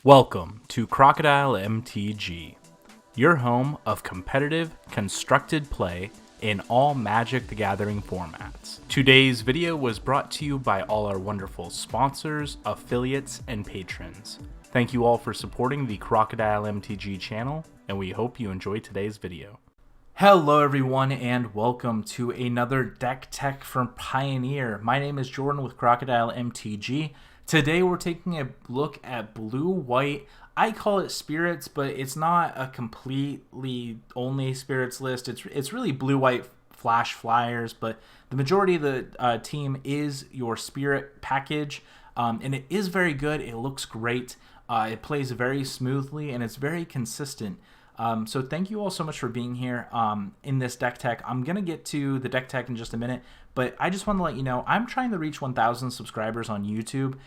Welcome to Crocodile MTG, your home of competitive, constructed play in all Magic the Gathering formats. Today's video was brought to you by all our wonderful sponsors, affiliates, and patrons. Thank you all for supporting the Crocodile MTG channel, and we hope you enjoy today's video. Hello everyone, and welcome to another deck tech from Pioneer. My name is Jordan with Crocodile MTG. Today we're taking a look at blue-white. I call it spirits, but it's not a completely only spirits list. It's really blue-white flash flyers, but the majority of the team is your spirit package, and it is very good. It looks great. It plays very smoothly, and it's very consistent. So thank you all so much for being here in this deck tech. I'm going to get to the deck tech in just a minute, but I just want to let you know I'm trying to reach 1,000 subscribers on YouTube.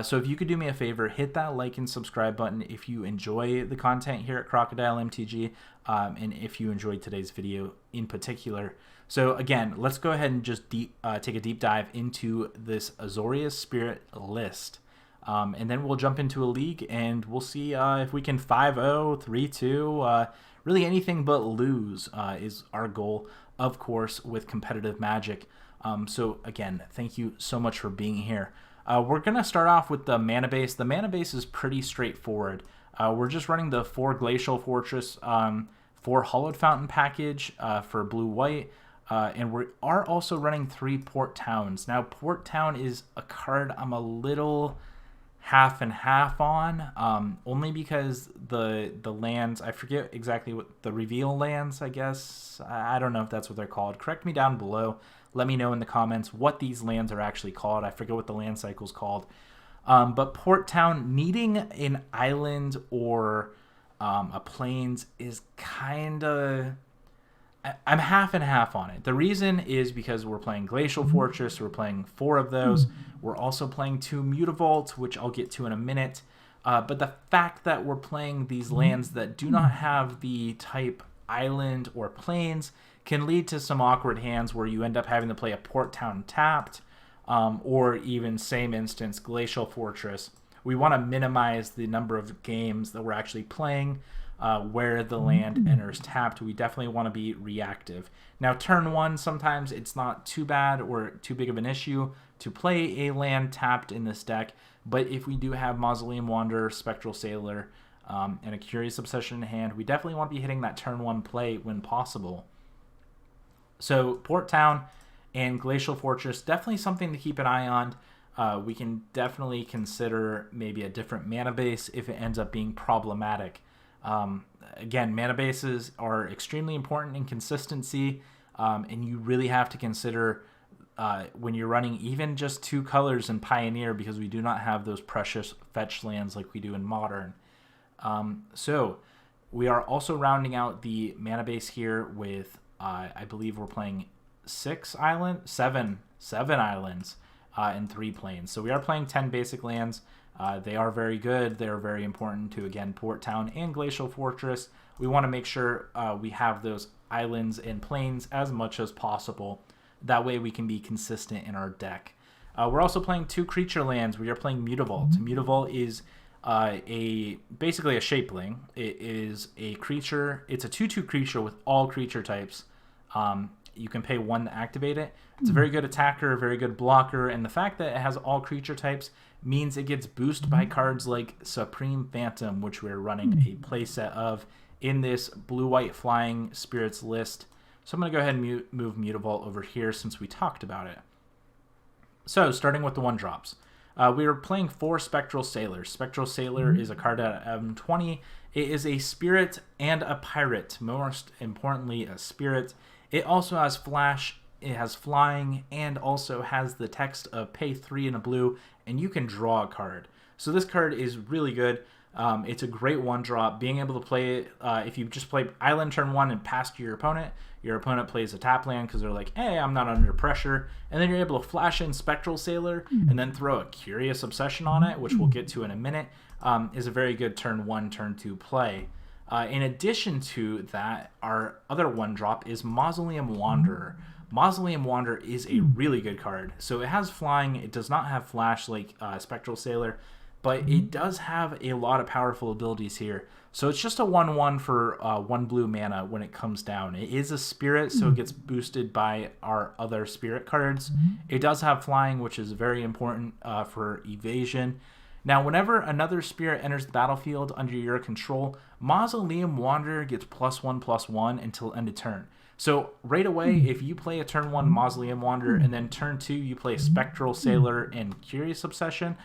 So if you could do me a favor, hit that like and subscribe button if you enjoy the content here at Crocodile MTG, and if you enjoyed today's video in particular. So again, let's go ahead and just take a deep dive into this Azorius Spirit list. And then we'll jump into a league and we'll see if we can 5-0, 3-2, really anything but lose is our goal, of course, with competitive Magic. So again, thank you so much for being here. We're going to start off with the mana base. The mana base is pretty straightforward. We're just running the 4 Glacial Fortress, 4 Hollowed Fountain package for blue-white. And we are also running 3 Port Towns. Now, Port Town is a card I'm a little half and half on, only because the lands, I forget exactly what the reveal lands, I guess. I don't know if that's what they're called. Correct me down below. Let me know in the comments what these lands are actually called. I forget what the land cycle is called. But Port Town needing an island or a plains is kind of... I'm half and half on it. The reason is because we're playing Glacial Fortress. We're playing 4 of those. We're also playing 2 Mutavault, which I'll get to in a minute. But the fact that we're playing these lands that do not have the type island or plains can lead to some awkward hands where you end up having to play a Port Town tapped, or even same instance, Glacial Fortress. We want to minimize the number of games that we're actually playing where the land enters tapped. We definitely want to be reactive. Now, turn 1, sometimes it's not too bad or too big of an issue to play a land tapped in this deck, but if we do have Mausoleum Wanderer, Spectral Sailor, and a Curious Obsession in hand, we definitely want to be hitting that turn 1 play when possible. So, Port Town and Glacial Fortress, definitely something to keep an eye on. We can definitely consider maybe a different mana base if it ends up being problematic. Again, mana bases are extremely important in consistency, and you really have to consider when you're running even just 2 colors in Pioneer, because we do not have those precious fetch lands like we do in Modern. So we are also rounding out the mana base here with, I believe we're playing 7 islands and 3 plains. So we are playing 10 basic lands. They are very good. They're very important to, again, Port Town and Glacial Fortress. We want to make sure we have those islands and plains as much as possible. That way we can be consistent in our deck. We're also playing 2 creature lands. We are playing Mutavault. Mutavault is basically a shapeling. It is a creature. It's a 2/2 creature with all creature types. You can pay 1 to activate it. It's a very good attacker, a very good blocker, and the fact that it has all creature types means it gets boosted by cards like Supreme Phantom, which we're running a playset of in this blue-white flying spirits list. So I'm going to go ahead and move Mutavault over here since we talked about it. So starting with the 1-drops. We are playing 4 Spectral Sailors. Spectral Sailor is a card at M20. It is a spirit and a pirate. Most importantly, a spirit. It also has flash, it has flying, and also has the text of pay 3 in a blue, and you can draw a card. So this card is really good. It's a great 1-drop. Being able to play it, if you just play Island turn 1 and pass to your opponent plays a tap land because they're like, hey, I'm not under pressure. And then you're able to flash in Spectral Sailor and then throw a Curious Obsession on it, which we'll get to in a minute, is a very good turn 1, turn 2 play. In addition to that, our other 1-drop is Mausoleum Wanderer. Mausoleum Wanderer is a really good card. So it has flying. It does not have flash like Spectral Sailor. but it does have a lot of powerful abilities here. So it's just a 1/1 for 1 blue mana when it comes down. It is a spirit, so it gets boosted by our other spirit cards. It does have flying, which is very important for evasion. Now, whenever another spirit enters the battlefield under your control, Mausoleum Wanderer gets +1/+1 until end of turn. So right away, if you play a turn 1 Mausoleum Wanderer and then turn 2 you play Spectral Sailor and Curious Obsession,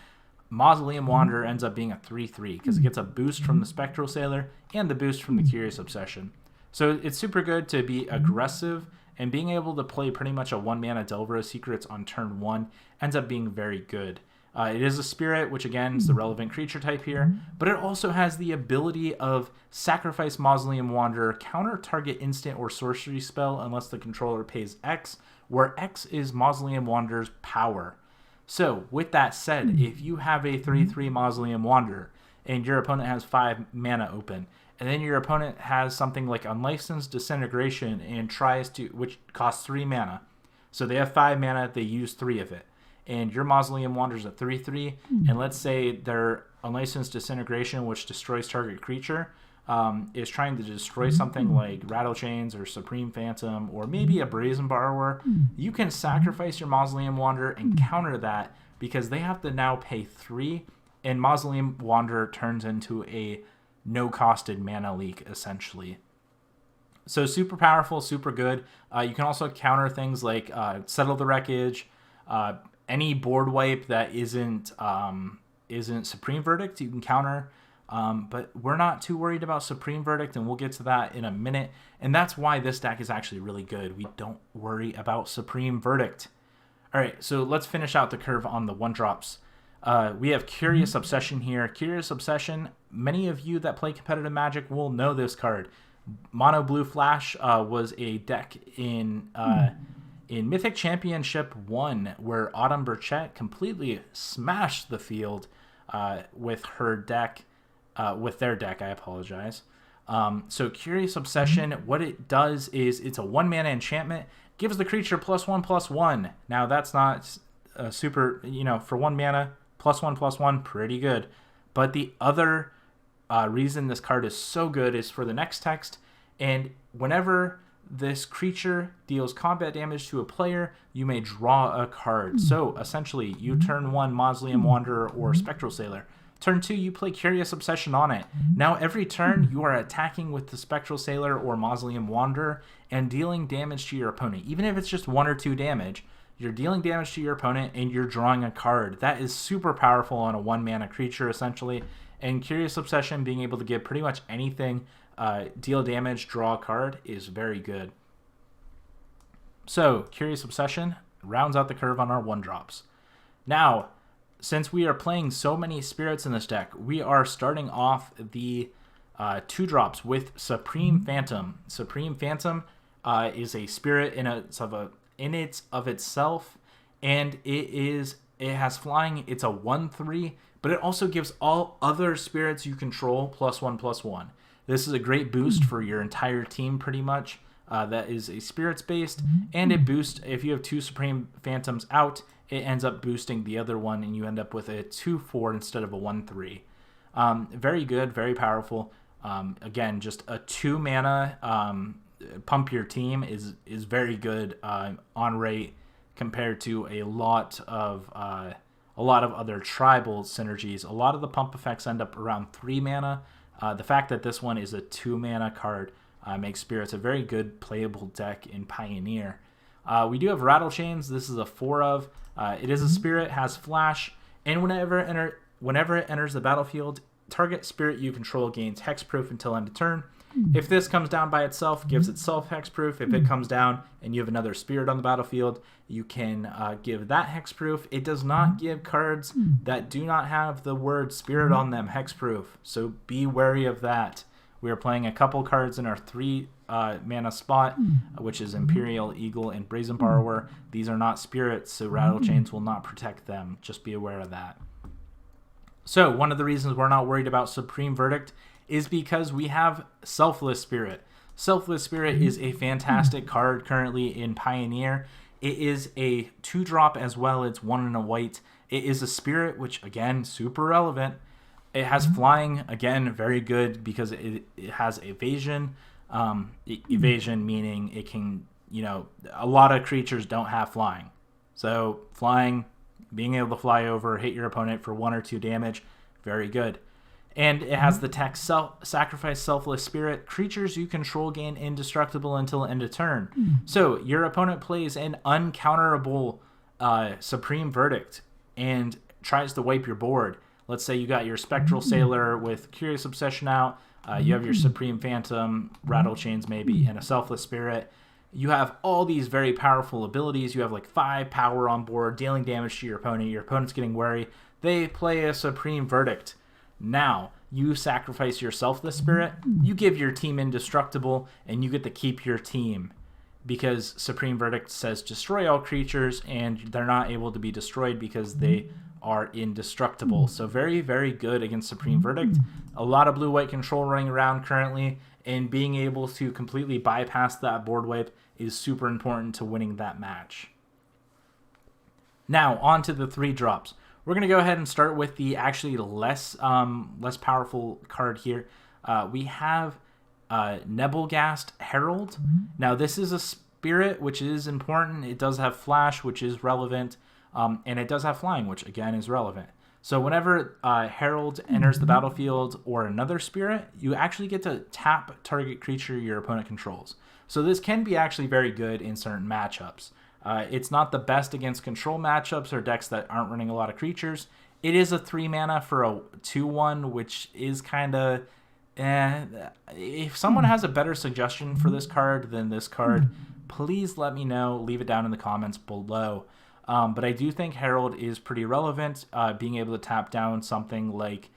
Mausoleum Wanderer ends up being a 3/3 because it gets a boost from the Spectral Sailor and the boost from the Curious Obsession. So it's super good to be aggressive, and being able to play pretty much a 1-mana Delver of Secrets on turn 1 ends up being very good. It is a spirit, which again is the relevant creature type here, but it also has the ability of sacrifice Mausoleum Wanderer, counter target instant or sorcery spell unless the controller pays X, where X is Mausoleum Wanderer's power. So with that said, if you have a 3/3 Mausoleum Wanderer and your opponent has 5 mana open, and then your opponent has something like Unlicensed Disintegration and tries to, which costs 3 mana, so they have 5 mana, they use 3 of it, and your Mausoleum Wanderer's a 3/3, and let's say their Unlicensed Disintegration, which destroys target creature, is trying to destroy something like Rattle Chains or Supreme Phantom or maybe a Brazen Borrower, you can sacrifice your Mausoleum Wanderer and counter that because they have to now pay 3, and Mausoleum Wanderer turns into a no-costed mana leak, essentially. So super powerful, super good. You can also counter things like Settle the Wreckage, any board wipe that isn't Supreme Verdict, you can counter. But we're not too worried about Supreme Verdict, and we'll get to that in a minute. And that's why this deck is actually really good. We don't worry about Supreme Verdict. All right, so let's finish out the curve on the 1-drops. We have Curious Obsession here. Curious Obsession, many of you that play competitive Magic will know this card. Mono Blue Flash was a deck in Mythic Championship 1 where Autumn Burchett completely smashed the field with her deck. With their deck, I apologize. So Curious Obsession, what it does is it's a 1-mana enchantment, gives the creature +1/+1. Now that's not super, for 1 mana, +1/+1, pretty good. But the other reason this card is so good is for the next text, and whenever this creature deals combat damage to a player, you may draw a card. So essentially, you turn 1 Mausoleum Wanderer or Spectral Sailor. Turn 2, you play Curious Obsession on it. Now every turn, you are attacking with the Spectral Sailor or Mausoleum Wanderer and dealing damage to your opponent. Even if it's just 1 or 2 damage, you're dealing damage to your opponent and you're drawing a card. That is super powerful on a 1-mana creature, essentially. And Curious Obsession, being able to give pretty much anything, deal damage, draw a card, is very good. So, Curious Obsession rounds out the curve on our 1-drops. Now, since we are playing so many spirits in this deck, we are starting off the 2-drops with Supreme Phantom. Supreme Phantom is a spirit in of itself, and it has flying. It's a 1/3, but it also gives all other spirits you control +1/+1. This is a great boost for your entire team, pretty much. That is a spirits based, and it boosts if you have 2 Supreme Phantoms out. It ends up boosting the other one, and you end up with a 2/4 instead of a 1/3. Very good, very powerful. Again, just a 2-mana pump your team is very good on rate compared to a lot of other tribal synergies. A lot of the pump effects end up around 3 mana. The fact that this one is a 2-mana card makes Spirits a very good playable deck in Pioneer. We do have Rattle Chains. This is a 4 of. It is a spirit, has flash, and whenever it enters the battlefield, target spirit you control gains hexproof until end of turn. If this comes down by itself, gives itself hexproof. If it comes down and you have another spirit on the battlefield, you can give that hexproof. It does not give cards that do not have the word spirit on them hexproof, so be wary of that. We are playing a couple cards in our 3-mana spot, which is Imperial Eagle and Brazen Borrower. These are not spirits, so Rattle Chains will not protect them. Just be aware of that. So one of the reasons we're not worried about Supreme Verdict is because we have Selfless Spirit. Selfless Spirit is a fantastic card currently in Pioneer. It is a 2-drop as well. It's 1 and a white, It is a spirit, which, again, super relevant. It has flying, again, very good because it has evasion. Evasion meaning it can, a lot of creatures don't have flying. So flying, being able to fly over, hit your opponent for 1 or 2 damage, very good. And it has the tech sacrifice Selfless Spirit. Creatures you control gain indestructible until end of turn. So your opponent plays an uncounterable Supreme Verdict and tries to wipe your board. Let's say you got your Spectral Sailor with Curious Obsession out. You have your Supreme Phantom, Rattle Chains maybe, and a Selfless Spirit. You have all these very powerful abilities. You have like 5 power on board, dealing damage to your opponent. Your opponent's getting wary. They play a Supreme Verdict. Now, you sacrifice your Selfless Spirit. You give your team indestructible, and you get to keep your team. Because Supreme Verdict says destroy all creatures, and they're not able to be destroyed because they are indestructible. So very, very good against Supreme Verdict. A lot of blue-white control running around currently, and being able to completely bypass that board wipe is super important to winning that match. Now, on to the 3 drops. We're going to go ahead and start with the actually less powerful card here. We have Nebelgast Herald. Now, this is a spirit, which is important. It does have flash, which is relevant, and it does have flying, which, again, is relevant. So whenever Herald enters the battlefield or another spirit, you actually get to tap target creature your opponent controls. So this can be actually very good in certain matchups. It's not the best against control matchups or decks that aren't running a lot of creatures. It is a 3 mana for a 2/1, which is kind of... If someone has a better suggestion for this card than this card, please let me know. Leave it down in the comments below. But I do think Herald is pretty relevant. Being able to tap down something like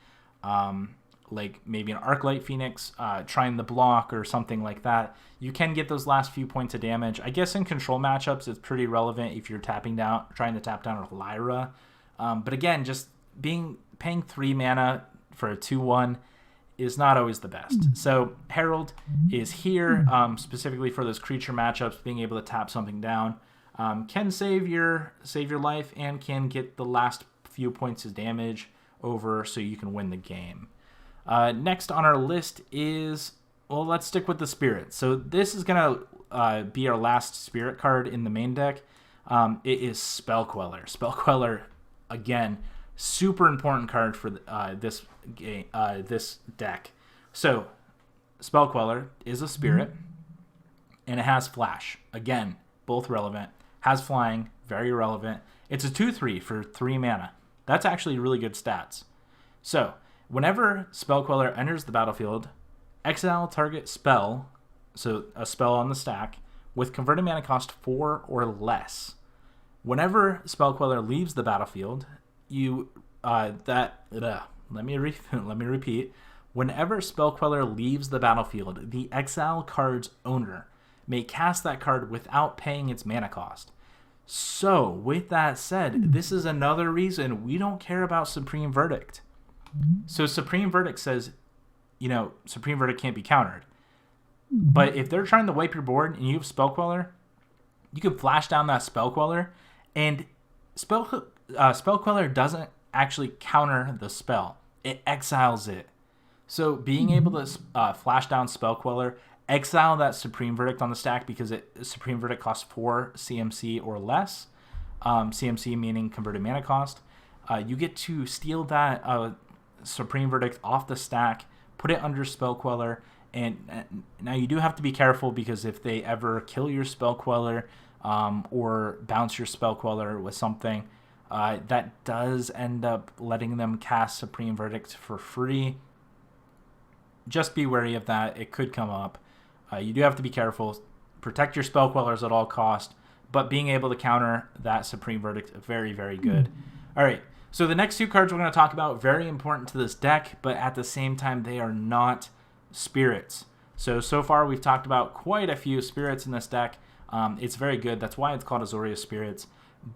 maybe an Arclight Phoenix, trying the block or something like that. You can get those last few points of damage. I guess in control matchups, it's pretty relevant if you're trying to tap down a Lyra. But again, just paying 3 mana for a 2/1 is not always the best. So Herald is here specifically for those creature matchups. Being able to tap something down can save your life and can get the last few points of damage over so you can win the game. Next on our list is, well, let's stick with the spirit. So this is going to be our last spirit card in the main deck. It is Spell Queller. Spell Queller, again, super important card for this deck. So Spell Queller is a spirit, and it has flash. Again, both relevant. Has flying, very relevant. It's a 2/3 for 3 mana. That's actually really good stats. So whenever Spell Queller enters the battlefield, exile target spell, so a spell on the stack, with converted mana cost 4 or less. Whenever Spell Queller leaves the battlefield, let me repeat. Whenever Spell Queller leaves the battlefield, the exile card's owner may cast that card without paying its mana cost. So, with that said, this is another reason we don't care about Supreme Verdict. So Supreme Verdict says, Supreme Verdict can't be countered. But if they're trying to wipe your board and you have Spell Queller, you can flash down that Spell Queller, and Spell Queller doesn't actually counter the spell. It exiles it. So being able to flash down Spell Queller, exile that Supreme Verdict on the stack because Supreme Verdict costs 4 CMC or less. CMC meaning converted mana cost. You get to steal that Supreme Verdict off the stack, put it under Spell Queller, and now you do have to be careful because if they ever kill your Spell Queller or bounce your Spell Queller with something, that does end up letting them cast Supreme Verdict for free. Just be wary of that. It could come up. You do have to be careful. Protect your Spell Quellers at all cost, but being able to counter that Supreme Verdict, very, very good. All right, so the next 2 cards we're going to talk about, very important to this deck, but at the same time, they are not spirits. So far we've talked about quite a few spirits in this deck. It's very good. That's why it's called Azorius Spirits.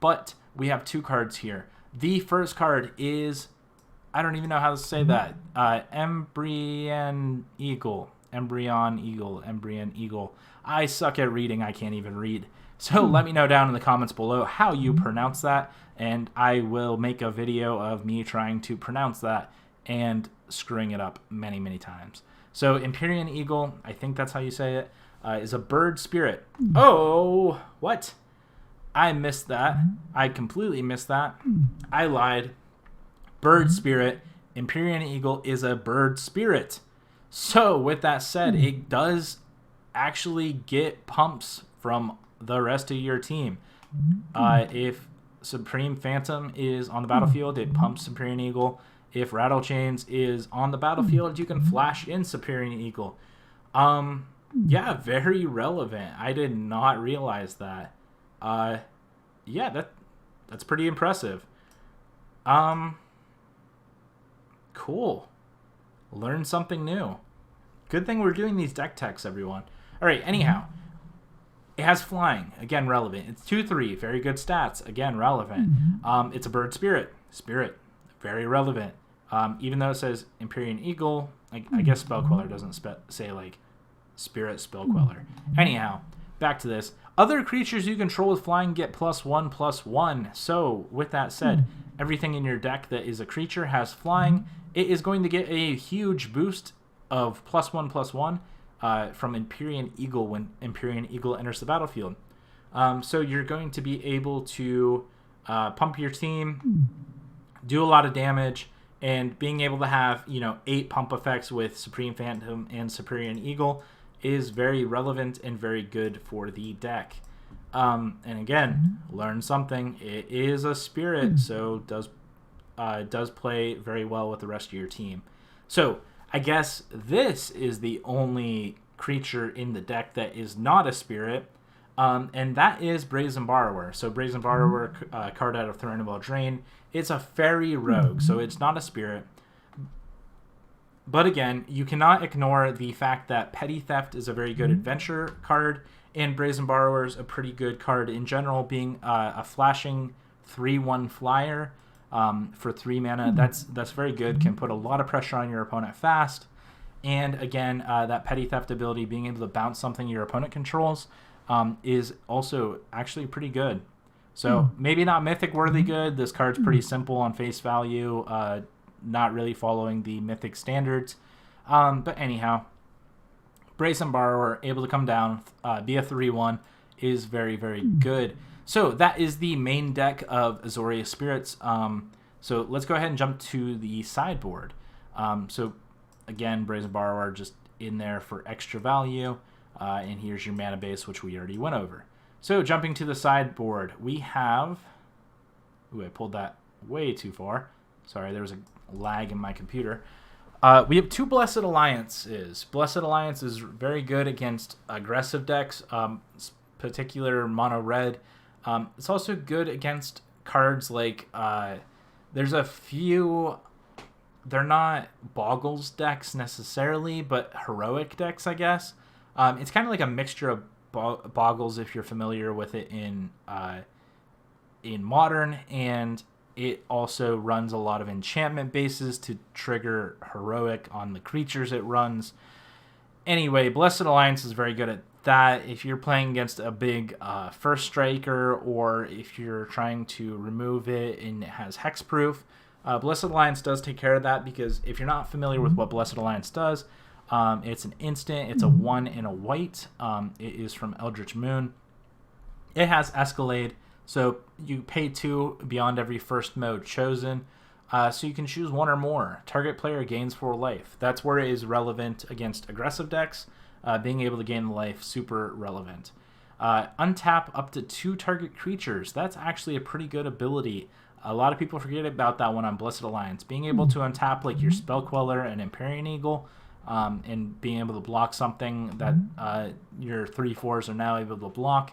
But we have 2 cards here. The first card is, I don't even know how to say that, Embryon Eagle. I suck at reading. I can't even read. So let me know down in the comments below how you pronounce that, and I will make a video of me trying to pronounce that and screwing it up many, many times. So Empyrean Eagle, I think that's how you say it, is a bird spirit. Oh, what? I missed that. I completely missed that. I lied. Bird spirit. Empyrean Eagle is a bird spirit. So with that said, it does actually get pumps from the rest of your team. If Supreme Phantom is on the battlefield, it pumps Empyrean Eagle. If Rattle Chains is on the battlefield, you can flash in Empyrean Eagle. Yeah, very relevant. I did not realize that. Yeah, that's pretty impressive. Cool. Learn something new. Good thing we're doing these deck techs, everyone. All right, anyhow. It has flying. Again, relevant. It's 2/3. Very good stats. Again, relevant. It's a bird spirit. Spirit. Very relevant. Even though it says Empyrean Eagle, I guess Spell Queller doesn't say, like, Spirit Spell Queller. Anyhow, back to this. Other creatures you control with flying get +1/+1. So, with that said, everything in your deck that is a creature has flying. It is going to get a huge boost of +1/+1 from Empyrean Eagle when Empyrean Eagle enters the battlefield. So you're going to be able to pump your team, do a lot of damage, and being able to have 8 pump effects with Supreme Phantom and Empyrean Eagle is very relevant and very good for the deck. And again, learn something. It is a spirit, so does play very well with the rest of your team. So I guess this is the only creature in the deck that is not a spirit, and that is Brazen Borrower. So Brazen Borrower, card out of Threnodile Drain. It's a fairy rogue, so it's not a spirit. But again, you cannot ignore the fact that Petty Theft is a very good adventure card, and Brazen Borrower is a pretty good card in general, being a flashing 3/1 flyer for 3 mana. That's very good. Can put a lot of pressure on your opponent fast. And again, that Petty Theft ability, being able to bounce something your opponent controls, is also actually pretty good. So maybe not Mythic worthy good. This card's pretty simple on face value, not really following the Mythic standards. But anyhow, Brazen Borrower, able to come down, be a 3/1, is very, very good. So that is the main deck of Azorius Spirits. So let's go ahead and jump to the sideboard. So again, Brazen Borrower just in there for extra value. And here's your mana base, which we already went over. So jumping to the sideboard, we have... Ooh, I pulled that way too far. Sorry, there was a lag in my computer. We have 2 Blessed Alliances. Blessed Alliance is very good against aggressive decks, particular mono red. It's also good against cards like... there's a few... They're not Boggles decks necessarily, but heroic decks, I guess. It's kind of like a mixture of Boggles, if you're familiar with it in Modern, and it also runs a lot of enchantment bases to trigger heroic on the creatures it runs. Anyway, Blessed Alliance is very good at that. If you're playing against a big first striker, or if you're trying to remove it and it has hexproof, Blessed Alliance does take care of that, because if you're not familiar with what Blessed Alliance does, it's an instant. It's a 1 and a white. It is from Eldritch Moon. It has Escalade, so you pay 2 beyond every first mode chosen. So you can choose 1 or more. Target player gains 4 life. That's where it is relevant against aggressive decks. Being able to gain life, super relevant. Untap up to 2 target creatures. That's actually a pretty good ability. A lot of people forget about that one on Blessed Alliance. Being able to untap like your Spell Queller and Empyrean Eagle, and being able to block something that your 3/4s are now able to block.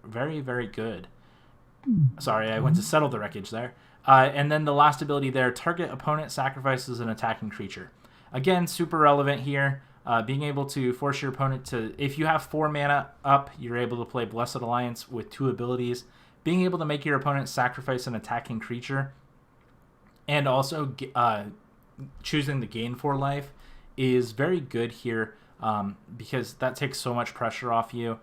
Very, very good. Sorry, I went to settle the Wreckage there. And then the last ability there, target opponent sacrifices an attacking creature. Again, super relevant here. Being able to force your opponent to, if you have 4 mana up, you're able to play Blessed Alliance with 2 abilities. Being able to make your opponent sacrifice an attacking creature, and also choosing the gain 4 life is very good here, because that takes so much pressure off you.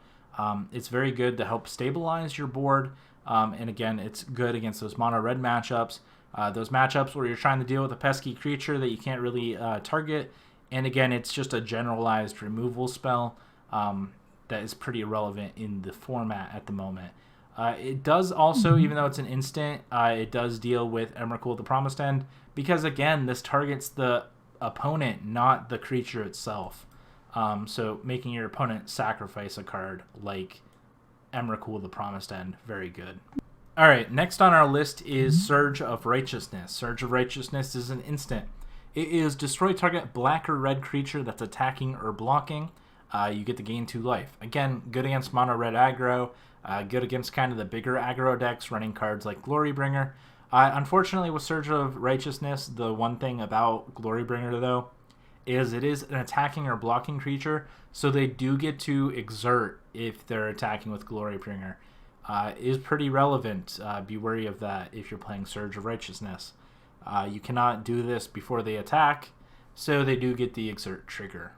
It's very good to help stabilize your board. And again, it's good against those mono red matchups. Those matchups where you're trying to deal with a pesky creature that you can't really target. And again, it's just a generalized removal spell that is pretty irrelevant in the format at the moment. It does also, even though it's an instant, it does deal with Emrakul the Promised End, because again, this targets the opponent, not the creature itself. So making your opponent sacrifice a card like Emrakul the Promised End, very good. All right, next on our list is Surge of Righteousness. Surge of Righteousness is an instant. It is destroy target black or red creature that's attacking or blocking. You get to gain 2 life. Again, good against mono red aggro. Good against kind of the bigger aggro decks running cards like Glorybringer. Unfortunately, with Surge of Righteousness, the one thing about Glorybringer, though, is it is an attacking or blocking creature, so they do get to exert if they're attacking with Glorybringer. Is pretty relevant. Be wary of that if you're playing Surge of Righteousness. You cannot do this before they attack, so they do get the exert trigger.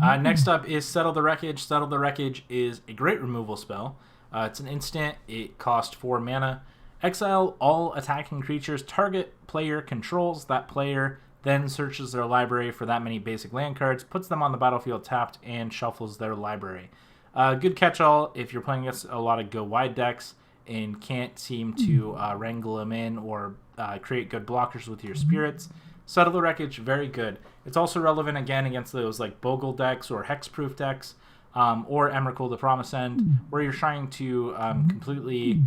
Next up is Settle the Wreckage. Settle the Wreckage is a great removal spell. It's an instant. It costs 4 mana. Exile all attacking creatures target player controls. That player then searches their library for that many basic land cards, puts them on the battlefield tapped, and shuffles their library. Good catch-all if you're playing against a lot of go-wide decks and can't seem to wrangle them in or create good blockers with your spirits. Settle the Wreckage, very good. It's also relevant, again, against those like Bogle decks or Hexproof decks, or Emrakul the Promised End, where you're trying to completely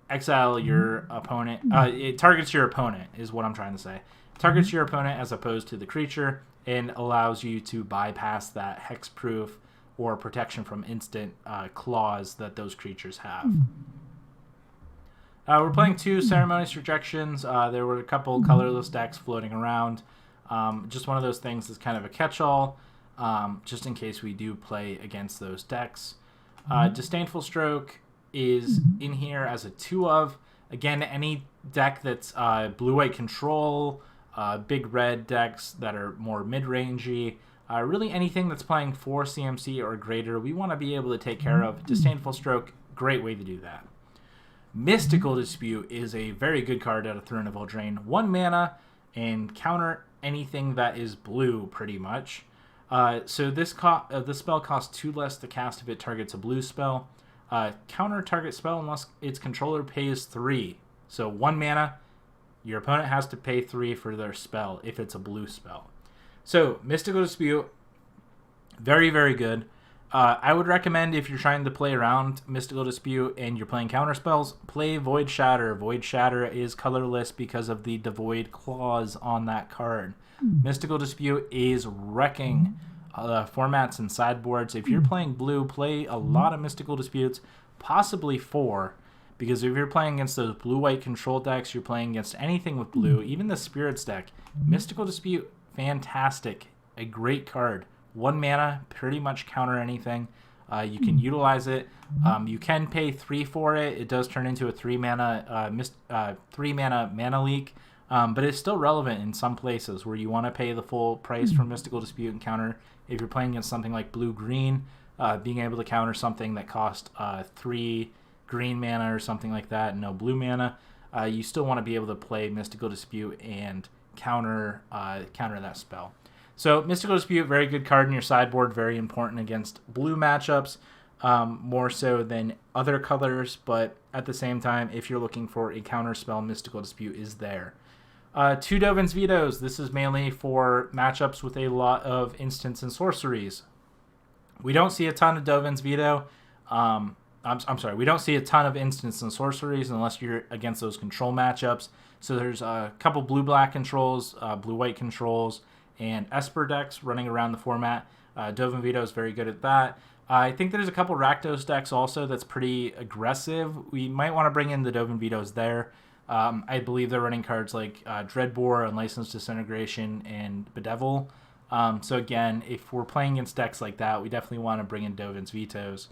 exile your opponent. It targets your opponent, is what I'm trying to say. Targets your opponent as opposed to the creature, and allows you to bypass that Hexproof or protection from instant clause that those creatures have. We're playing 2 Ceremonious Rejections. There were a couple colorless decks floating around. Just one of those things that's kind of a catch-all, just in case we do play against those decks. Disdainful Stroke is in here as a 2-of. Again, any deck that's blue-white control, big red decks that are more mid-rangey, really anything that's playing 4 CMC or greater, we want to be able to take care of. Disdainful Stroke, great way to do that. Mystical Dispute is a very good card out of Throne of Eldraine. 1 mana and counter anything that is blue, pretty much. So this spell costs 2 less to cast if it targets a blue spell. Counter target spell unless its controller pays 3. So 1 mana, your opponent has to pay 3 for their spell if it's a blue spell. So Mystical Dispute, very, very good. I would recommend, if you're trying to play around Mystical Dispute and you're playing counter spells, play Void Shatter. Void Shatter is colorless because of the Devoid clause on that card. Mystical Dispute is wrecking formats and sideboards. If you're playing blue, play a lot of Mystical Disputes, possibly 4, because if you're playing against those blue-white control decks, you're playing against anything with blue, even the Spirits deck. Mystical Dispute, fantastic. A great card. 1 mana, pretty much counter anything. You can utilize it. You can pay 3 for it. It does turn into a 3 mana mana leak, but it's still relevant in some places where you want to pay the full price for Mystical Dispute and counter. If you're playing against something like blue-green, being able to counter something that cost 3 green mana or something like that, no blue mana, you still want to be able to play Mystical Dispute and counter that spell. So Mystical Dispute, very good card in your sideboard, very important against blue matchups, more so than other colors, but at the same time, if you're looking for a counter spell, Mystical Dispute is there. 2 Dovin's Vetoes. This is mainly for matchups with a lot of instants and sorceries. We don't see a ton of Dovin's Veto. I'm sorry, we don't see a ton of instants and sorceries unless you're against those control matchups. So there's a couple blue-black controls, blue-white controls, and Esper decks running around the format. Dovin Veto is very good at that. I think there's a couple Rakdos decks also that's pretty aggressive. We might want to bring in the Dovin Vetoes there. I believe they're running cards like Dreadbore, Unlicensed Disintegration, and Bedevil. So again, if we're playing against decks like that, we definitely want to bring in Dovin's Vetoes.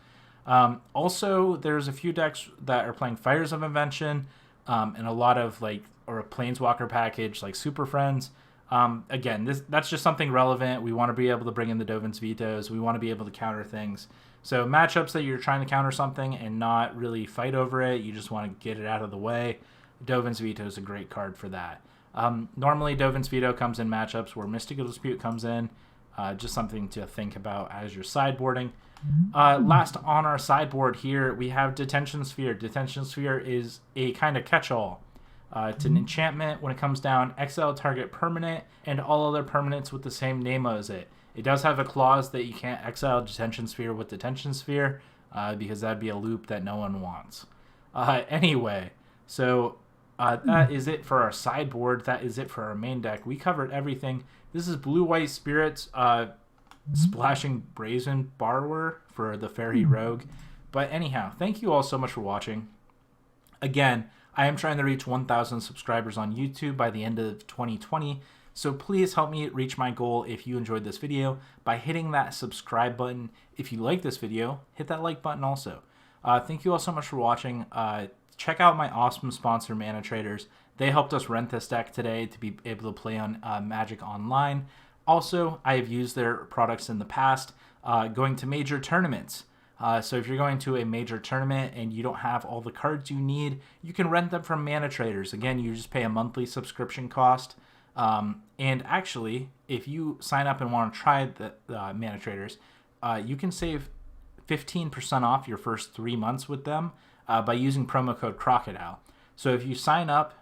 Also, there's a few decks that are playing Fires of Invention, and a lot of or a Planeswalker package like Super Friends. Again, that's just something relevant. We want to be able to bring in the Dovin's Vetoes. We want to be able to counter things. So matchups that you're trying to counter something and not really fight over it, you just want to get it out of the way, Dovin's Veto is a great card for that. Normally, Dovin's Veto comes in matchups where Mystical Dispute comes in. Just something to think about as you're sideboarding. Last on our sideboard here, we have Detention Sphere. Detention Sphere is a kind of catch-all. It's an enchantment. When it comes down, exile target permanent and all other permanents with the same name as it. It does have a clause that you can't exile Detention Sphere with Detention Sphere because that'd be a loop that no one wants. Anyway, so that is it for our sideboard. That is it for our main deck. We covered everything. This is Blue-White Spirits, Splashing Brazen Borrower for the Fairy Rogue. But anyhow, thank you all so much for watching. Again, I am trying to reach 1,000 subscribers on YouTube by the end of 2020. So please help me reach my goal if you enjoyed this video by hitting that subscribe button. If you like this video, hit that like button also. Thank you all so much for watching. Check out my awesome sponsor, Mana Traders. They helped us rent this deck today to be able to play on Magic Online. Also, I have used their products in the past going to major tournaments. So if you're going to a major tournament and you don't have all the cards you need, you can rent them from Mana Traders. Again, you just pay a monthly subscription cost. And actually, if you sign up and want to try the Mana Traders, you can save 15% off your first 3 months with them by using promo code Crocodile. So if you sign up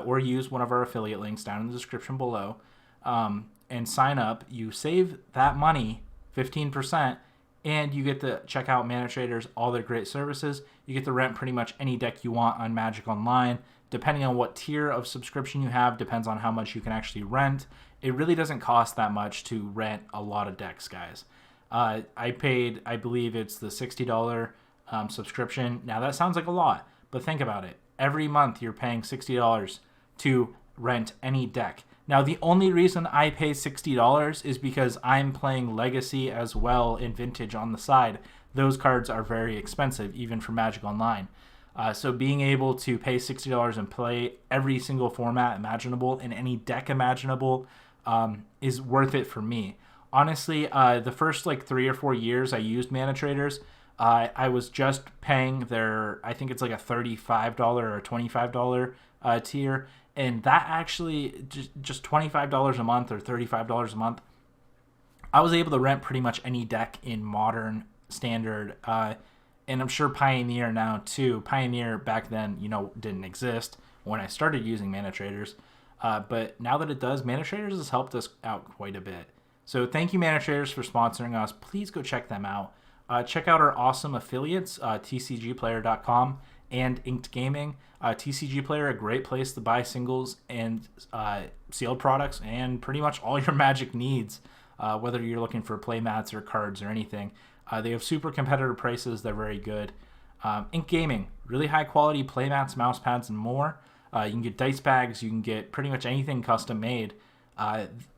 or use one of our affiliate links down in the description below and sign up, you save that money, 15%, and you get to check out Mana Traders, all their great services. You get to rent pretty much any deck you want on Magic Online. Depending on what tier of subscription you have, depends on how much you can actually rent. It really doesn't cost that much to rent a lot of decks, guys. I paid, I believe it's the $60 subscription. Now that sounds like a lot, but think about it. Every month you're paying $60 to rent any deck. Now the only reason I pay $60 is because I'm playing Legacy as well in Vintage on the side. Those cards are very expensive, even for Magic Online. So being able to pay $60 and play every single format imaginable in any deck imaginable is worth it for me. Honestly, the first like 3 or 4 years I used Mana Traders, I was just paying their, I think it's like a $35 or $25 tier, and that actually just $25 a month or $35 a month, I was able to rent pretty much any deck in Modern, Standard, and I'm sure Pioneer now too. Pioneer back then, didn't exist when I started using Mana Traders, but now that it does, Mana Traders has helped us out quite a bit. So thank you, Mana Traders, for sponsoring us. Please go check them out. Check out our awesome affiliates, TCGPlayer.com and Inked Gaming. TCGPlayer, a great place to buy singles and sealed products and pretty much all your Magic needs, whether you're looking for playmats or cards or anything. They have super competitive prices. They're very good. Inked Gaming, really high quality playmats, mouse pads, and more. You can get dice bags. You can get pretty much anything custom made.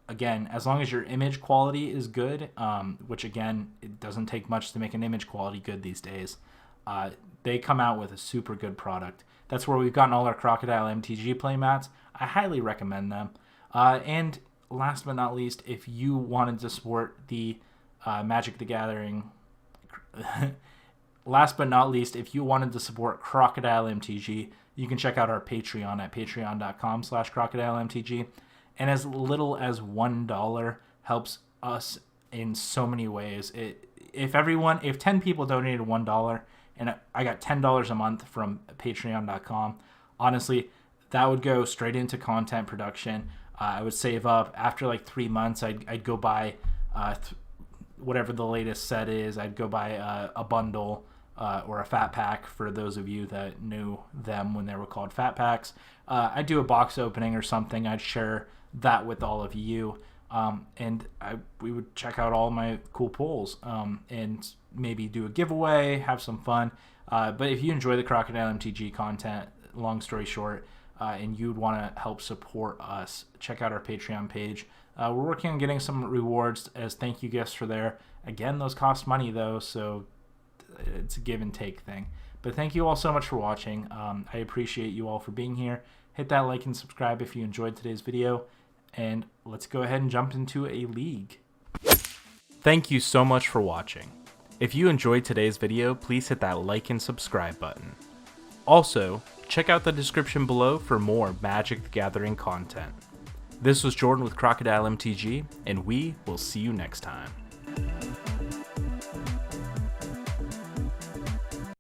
Again, as long as your image quality is good, which again, it doesn't take much to make an image quality good these days. They come out with a super good product. That's where we've gotten all our Crocodile MTG playmats. I highly recommend them. And last but not least, if you wanted to support the Magic the Gathering, last but not least, if you wanted to support Crocodile MTG, you can check out our Patreon at patreon.com/crocodilemtg. And as little as $1 helps us in so many ways. If 10 people donated $1 and I got $10 a month from patreon.com, honestly, that would go straight into content production. I would save up. After like 3 months, I'd go buy whatever the latest set is. I'd go buy a bundle or a fat pack for those of you that knew them when they were called fat packs. I'd do a box opening or something. I'd share that with all of you. And we would check out all my cool pulls and maybe do a giveaway, have some fun. But if you enjoy the Crocodile MTG content, long story short, and you'd want to help support us, check out our Patreon page. We're working on getting some rewards as thank you gifts for there. Again, those cost money though, so it's a give and take thing. But thank you all so much for watching. I appreciate you all for being here. Hit that like and subscribe if you enjoyed today's video. and let's go ahead and jump into a league. Thank you so much for watching. If you enjoyed today's video, please hit that like and subscribe button. Also, check out the description below for more Magic the Gathering content. This was Jordan with Crocodile MTG, and we will see you next time.